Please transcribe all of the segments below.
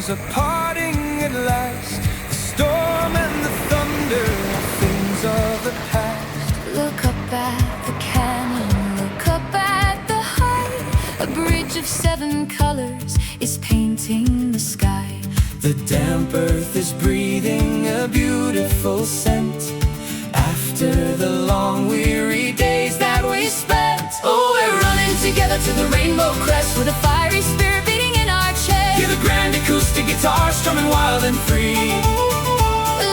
waters are parting at last. The storm and the thunder are things of the past. Look up at the canyon, look up at the height. A bridge of 7 colors is painting the sky. The damp earth is breathing a beautiful scent after the long weary days that we spent. Oh, we're running together to the rainbow crest with a fiery spirit beating in our chest. Hear the grand acoustic guitar strumming wild and free,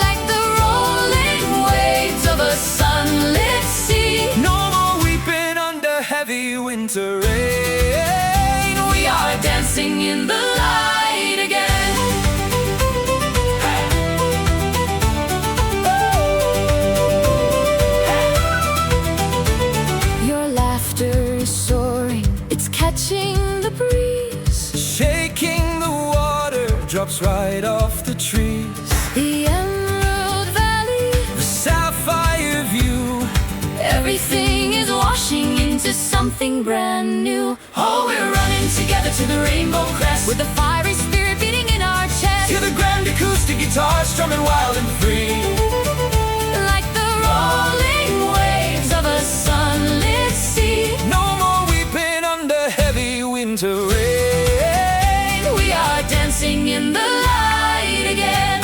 like the rolling waves of a sunlit sea. no more weeping under heavy winter rain. We are dancing in the light again. Your laughter is soaring, it's catching the breeze, Shaking the water, drops right off the trees. the Emerald Valley. The sapphire view, Everything is washing into something brand new. Oh, we're running together to the rainbow crest with a fiery spirit beating in our chest. hear the grand acoustic guitar strumming wild and free, Like the rolling waves of a sunlit sea. no more weeping under heavy winter rain. We are dancing in the light again.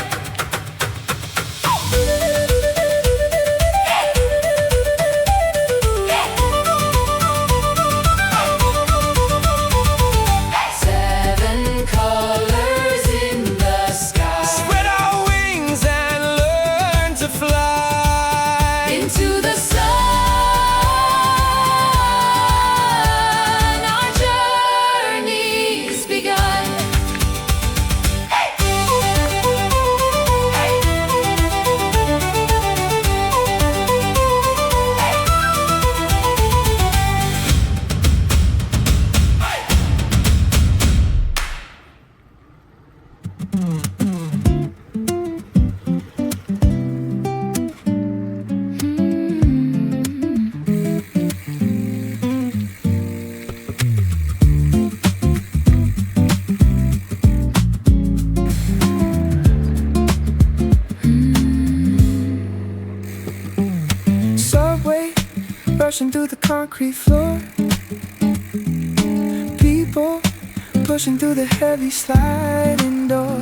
Seven colors in the sky, Spread our wings and learn to fly into the sun. Our journey's begun. Subway, rushing through the concrete floor. People pushing through the heavy sliding door.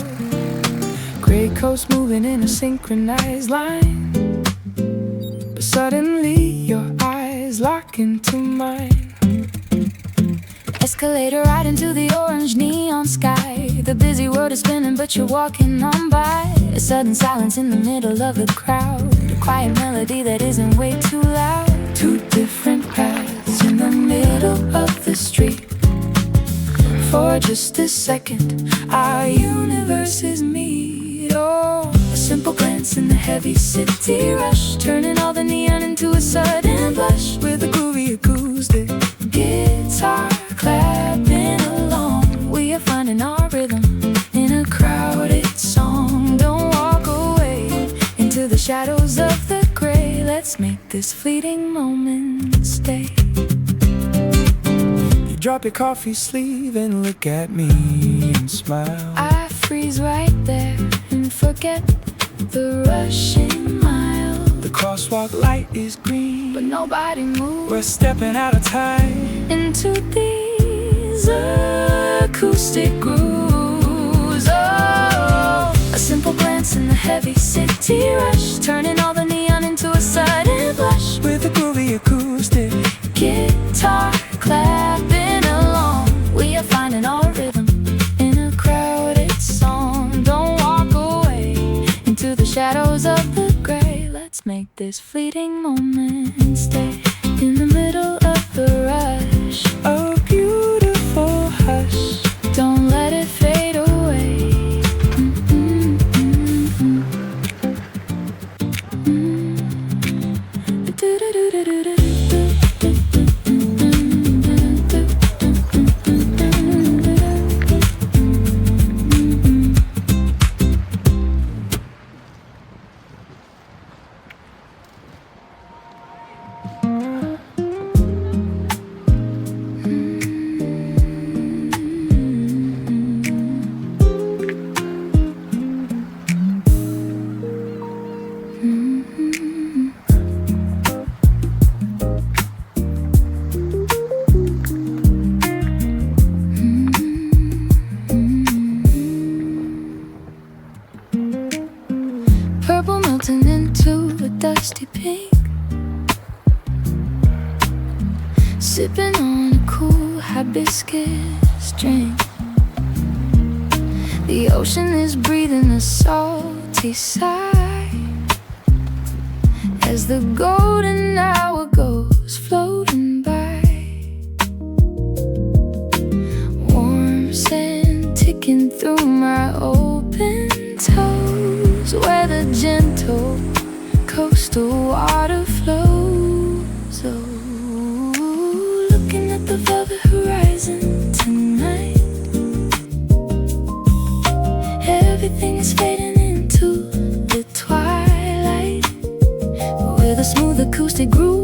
Gray coats moving in a synchronized line, but suddenly your eyes lock into mine. Escalator right into the orange neon sky. The busy world is spinning, but you're walking on by. A sudden silence in the middle of the crowd. A quiet melody that isn't way too loud. 2 different paths in the middle of the street. For just a second, our universes meet. Oh, A simple glance in the heavy city rush, turning all the neon into a sudden blush. with a groovy acoustic Guitar clapping along, we are finding our rhythm in a crowded song. Don't walk away into the shadows of the gray. Let's make this fleeting moment stay. You drop your coffee sleeve and look at me and smile. I freeze right there and forget the rushing mile. The crosswalk light is green, But nobody moves we're stepping out of time. into these acoustic grooves. Oh, a simple glance in the heavy city rush, turning all the neon into a sudden blush. With a groovy acoustic Guitar clapping along, we are finding our rhythm in a crowded song. Don't walk away into the shadows of the gray. Let's make this fleeting moment stay in the middle of the rush. a beautiful hush. Don't let it fade away. dusty pink, sipping on a cool hibiscus drink. The ocean is breathing a salty sigh as the golden hour goes floating by. Warm sand ticking through my open toes, where the gentle coastal water flows. Oh, looking at the velvet horizon tonight, everything is fading into the twilight with a smooth acoustic groove.